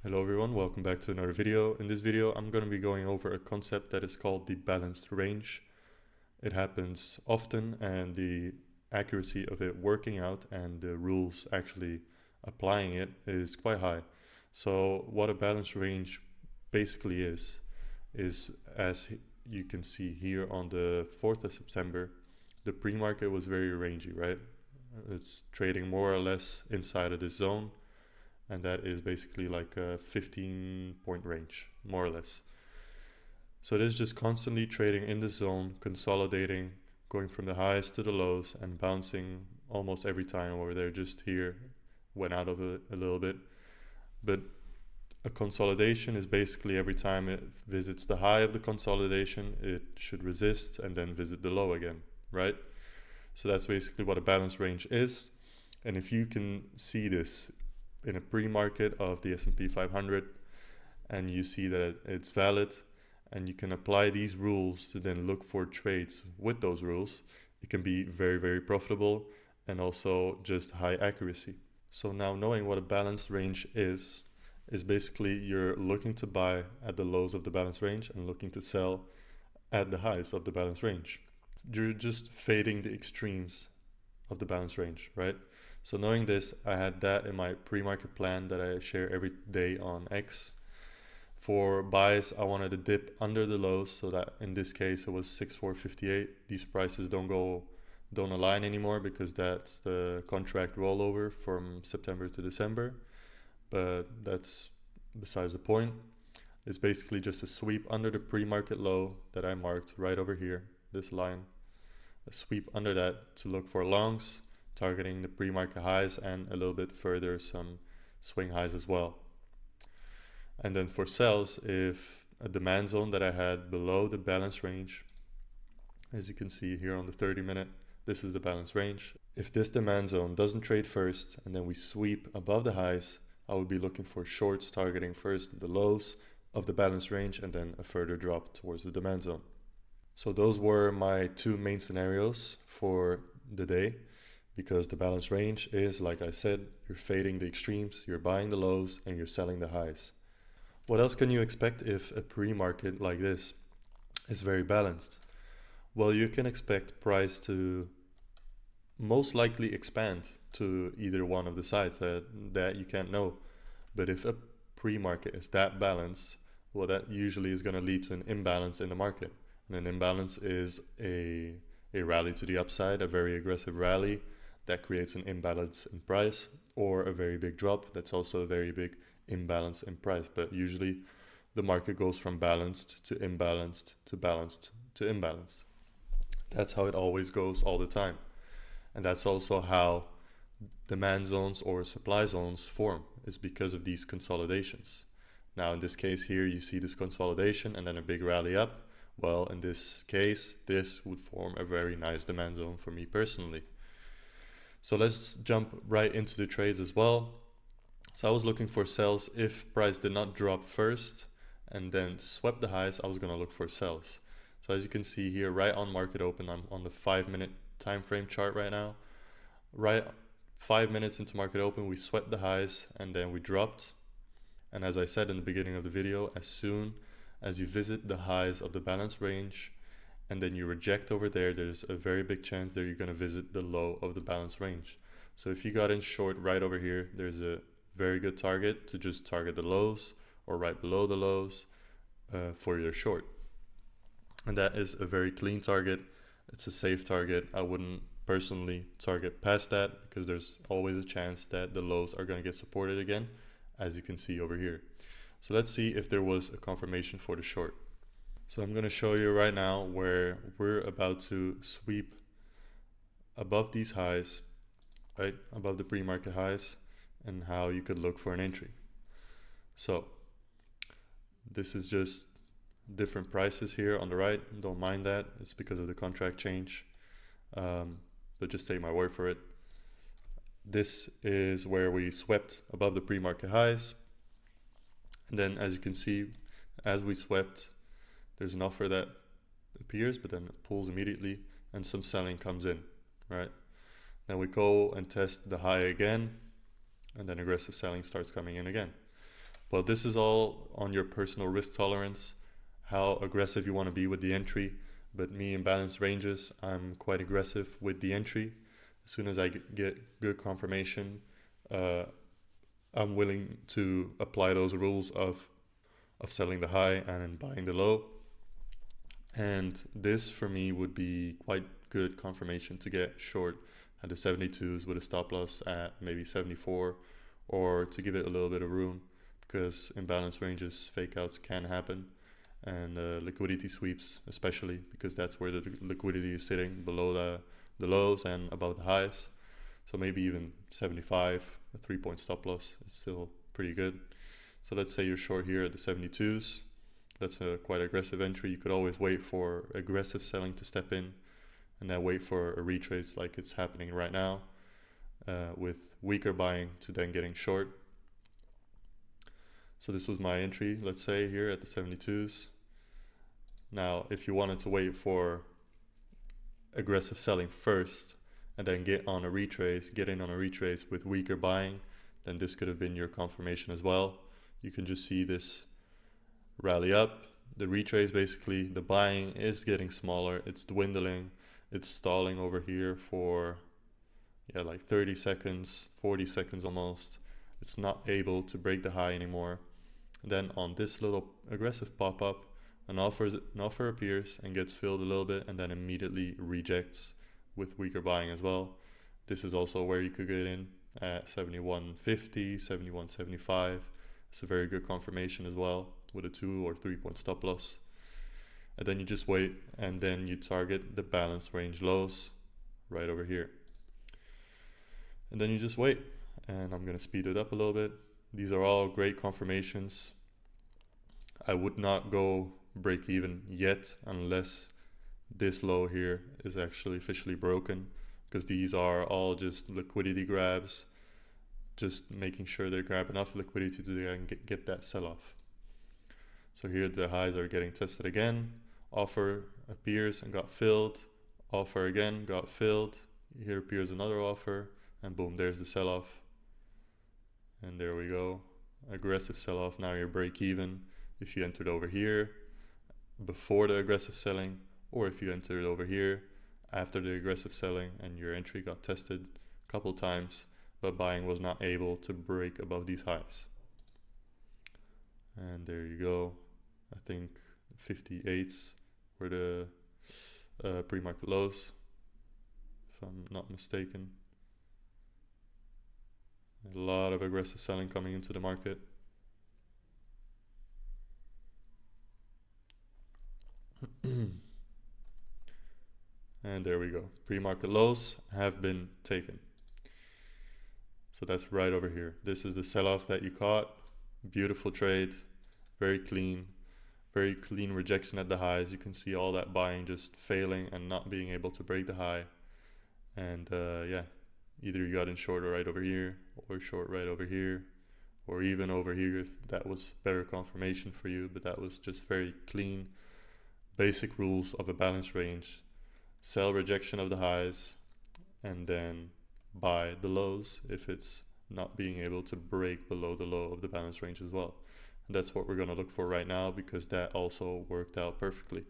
Hello everyone, welcome back to another video. In this video I'm going to be going over a concept that is called the balanced range. It happens often and the accuracy of it working out and the rules actually applying it is quite high. So what a balanced range basically is as you can see here on the 4th of September, the pre-market was very rangy, right? It's trading more or less inside of this zone, and that is basically like a 15-point range, more or less. So it is just constantly trading in the zone, consolidating, going from the highs to the lows, and bouncing almost every time over there. Just here, went out of it a little bit. But a consolidation is basically every time it visits the high of the consolidation, it should resist and then visit the low again, right? So that's basically what a balanced range is. And if you can see this in a pre-market of the S&P 500 and you see that it's valid and you can apply these rules to then look for trades with those rules, it can be very, very profitable and also just high accuracy. So now knowing what a balanced range is basically you're looking to buy at the lows of the balanced range and looking to sell at the highs of the balanced range. You're just fading the extremes of the balanced range, right? So knowing this, I had that in my pre-market plan that I share every day on X. For buys, I wanted to dip under the lows, so that in this case it was 6458. These prices don't align anymore because that's the contract rollover from September to December. But that's besides the point. It's basically just a sweep under the pre-market low that I marked right over here, this line. A sweep under that to look for longs, targeting the pre-market highs and a little bit further some swing highs as well. And then for sells, if a demand zone that I had below the balance range, as you can see here on the 30-minute, this is the balance range. If this demand zone doesn't trade first and then we sweep above the highs, I would be looking for shorts targeting first the lows of the balance range and then a further drop towards the demand zone. So those were my two main scenarios for the day, because the balance range is, like I said, you're fading the extremes, you're buying the lows and you're selling the highs. What else can you expect if a pre-market like this is very balanced? Well, you can expect price to most likely expand to either one of the sides that you can't know. But if a pre-market is that balanced, well, that usually is going to lead to an imbalance in the market. And an imbalance is a rally to the upside, a very aggressive rally that creates an imbalance in price, or a very big drop that's also a very big imbalance in price. But usually the market goes from balanced to imbalanced to balanced to imbalanced. That's how it always goes all the time. And that's also how demand zones or supply zones form, is because of these consolidations. Now in this case here you see this consolidation and then a big rally up. Well, in this case, this would form a very nice demand zone for me personally. So let's jump right into the trades as well. So I was looking for sells if price did not drop first and then swept the highs. I was going to look for sells. So as you can see here, right on market open, I'm on the 5-minute time frame chart right now. Right 5 minutes into market open, we swept the highs and then we dropped. And as I said in the beginning of the video, as soon as you visit the highs of the balance range and then you reject over there, there's a very big chance that you're going to visit the low of the balance range. So if you got in short right over here, there's a very good target to just target the lows or right below the lows for your short. And that is a very clean target. It's a safe target. I wouldn't personally target past that because there's always a chance that the lows are going to get supported again, as you can see over here. So let's see if there was a confirmation for the short. So I'm going to show you right now where we're about to sweep above these highs, right above the pre-market highs, and how you could look for an entry. So this is just different prices here on the right. Don't mind that, it's because of the contract change, but just take my word for it. This is where we swept above the pre-market highs. And then as you can see, as we swept, there's an offer that appears, but then it pulls immediately and some selling comes in, right? Then we go and test the high again, and then aggressive selling starts coming in again. Well, this is all on your personal risk tolerance, how aggressive you want to be with the entry. But me in balanced ranges, I'm quite aggressive with the entry. As soon as I get good confirmation, uh, I'm willing to apply those rules of selling the high and buying the low. And this for me would be quite good confirmation to get short at the 72s with a stop loss at maybe 74, or to give it a little bit of room, because in balance ranges fake outs can happen, and liquidity sweeps especially, because that's where the liquidity is sitting below the lows and above the highs. So maybe even 75, a 3-point stop loss is still pretty good. So let's say you're short here at the 72s. That's a quite aggressive entry. You could always wait for aggressive selling to step in, and then wait for a retrace like it's happening right now, with weaker buying to then getting short. So this was my entry, let's say here at the 72s. Now, if you wanted to wait for aggressive selling first and then get in on a retrace with weaker buying, then this could have been your confirmation as well. You can just see this rally up, the retrace, basically the buying is getting smaller, it's dwindling, it's stalling over here for like 30 seconds, 40 seconds almost. It's not able to break the high anymore. Then on this little aggressive pop-up, an offer appears and gets filled a little bit, and then immediately rejects with weaker buying as well. This is also where you could get in at 71.50, 71.75. It's a very good confirmation as well, with a 2 or 3 point stop loss. And then you just wait, and then you target the balanced range lows right over here. And then you just wait, and I'm gonna speed it up a little bit. These are all great confirmations. I would not go break even yet unless this low here is actually officially broken, because these are all just liquidity grabs, just making sure they grab enough liquidity to get that sell-off. So here the highs are getting tested again. Offer appears and got filled. Offer again got filled. Here appears another offer, and boom, there's the sell-off. And there we go. Aggressive sell-off. Now you're break even if you entered over here before the aggressive selling, or if you entered over here after the aggressive selling and your entry got tested a couple times, but buying was not able to break above these highs. And there you go. I think 58s were the pre-market lows, if I'm not mistaken. A lot of aggressive selling coming into the market. And there we go. Pre-market lows have been taken. So that's right over here. This is the sell-off that you caught. Beautiful trade, very clean rejection at the highs. You can see all that buying just failing and not being able to break the high. And yeah, either you got in short right over here, or short right over here, or even over here if that was better confirmation for you. But that was just very clean, basic rules of a balanced range. Sell rejection of the highs, and then buy the lows if it's not being able to break below the low of the balanced range as well. And that's what we're going to look for right now, because that also worked out perfectly.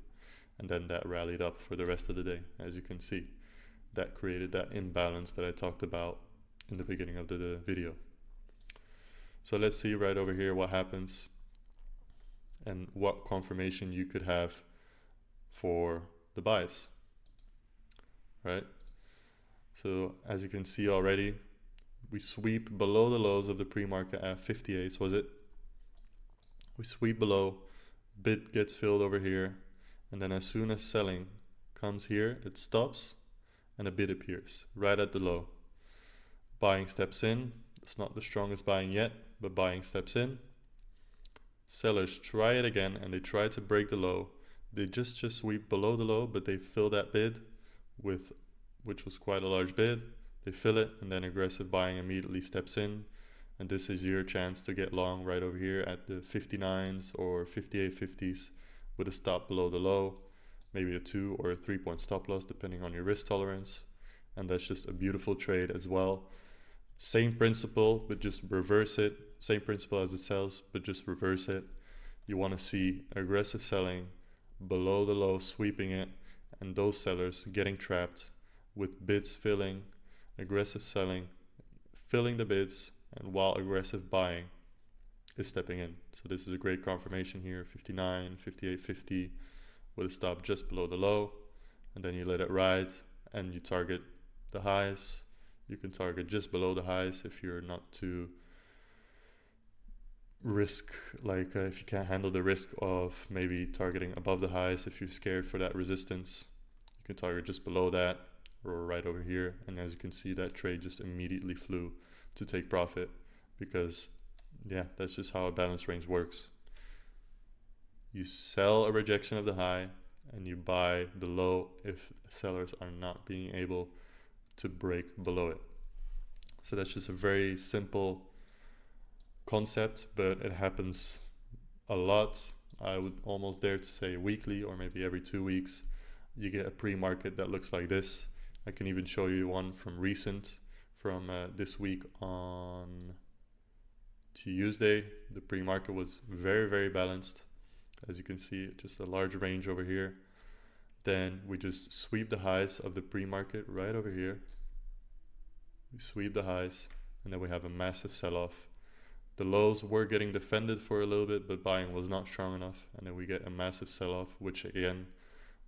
And then that rallied up for the rest of the day. As you can see, that created that imbalance that I talked about in the beginning of the video. So let's see right over here what happens and what confirmation you could have for the buys. Right? So as you can see already, we sweep below the lows of the pre-market at 58s, was it? We sweep below, bid gets filled over here, and then as soon as selling comes here, it stops and a bid appears right at the low. Buying steps in. It's not the strongest buying yet, but buying steps in. Sellers try it again, and they try to break the low. They just sweep below the low, but they fill that bid with, which was quite a large bid. They fill it, and then aggressive buying immediately steps in. And this is your chance to get long right over here at the 59s or 58.50s with a stop below the low, maybe a 2 or a 3 point stop loss depending on your risk tolerance. And that's just a beautiful trade as well. Same principle, but just reverse it. same principle as the sells, but just reverse it. You want to see aggressive selling below the low, sweeping it, and those sellers getting trapped with bids filling, aggressive selling, filling the bids, and while aggressive buying is stepping in. So this is a great confirmation here, 59, 58.50 with a stop just below the low, and then you let it ride and you target the highs. You can target just below the highs if you're not too risk, like if you can't handle the risk of maybe targeting above the highs. If you're scared for that resistance, you can target just below that or right over here. And as you can see, that trade just immediately flew to take profit, because yeah, that's just how a balanced range works. You sell a rejection of the high and you buy the low if sellers are not being able to break below it. So that's just a very simple concept, but it happens a lot. I would almost dare to say weekly, or maybe every 2 weeks you get a pre-market that looks like this. I can even show you one from recent, from this week on Tuesday. The pre-market was very balanced. As you can see, just a large range over here. Then we just sweep the highs of the pre-market right over here. We sweep the highs, and then we have a massive sell-off. The lows were getting defended for a little bit, but buying was not strong enough, and then we get a massive sell-off, which again,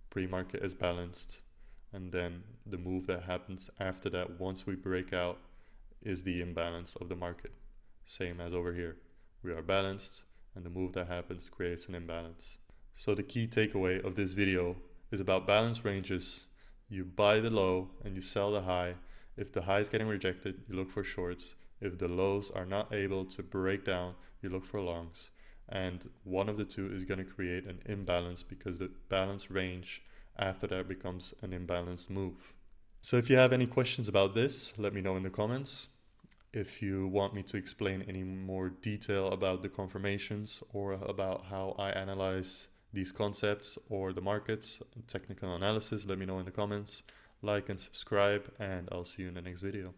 pre-market is balanced. And then the move that happens after that, once we break out, is the imbalance of the market. Same as over here. We are balanced, and the move that happens creates an imbalance. So the key takeaway of this video is about balanced ranges. You buy the low and you sell the high. If the high is getting rejected, you look for shorts. If the lows are not able to break down, you look for longs. And one of the two is going to create an imbalance, because the balanced range after that becomes an imbalanced move. So if you have any questions about this, let me know in the comments. If you want me to explain any more detail about the confirmations or about how I analyze these concepts or the markets, technical analysis, let me know in the comments. Like and subscribe, and I'll see you in the next video.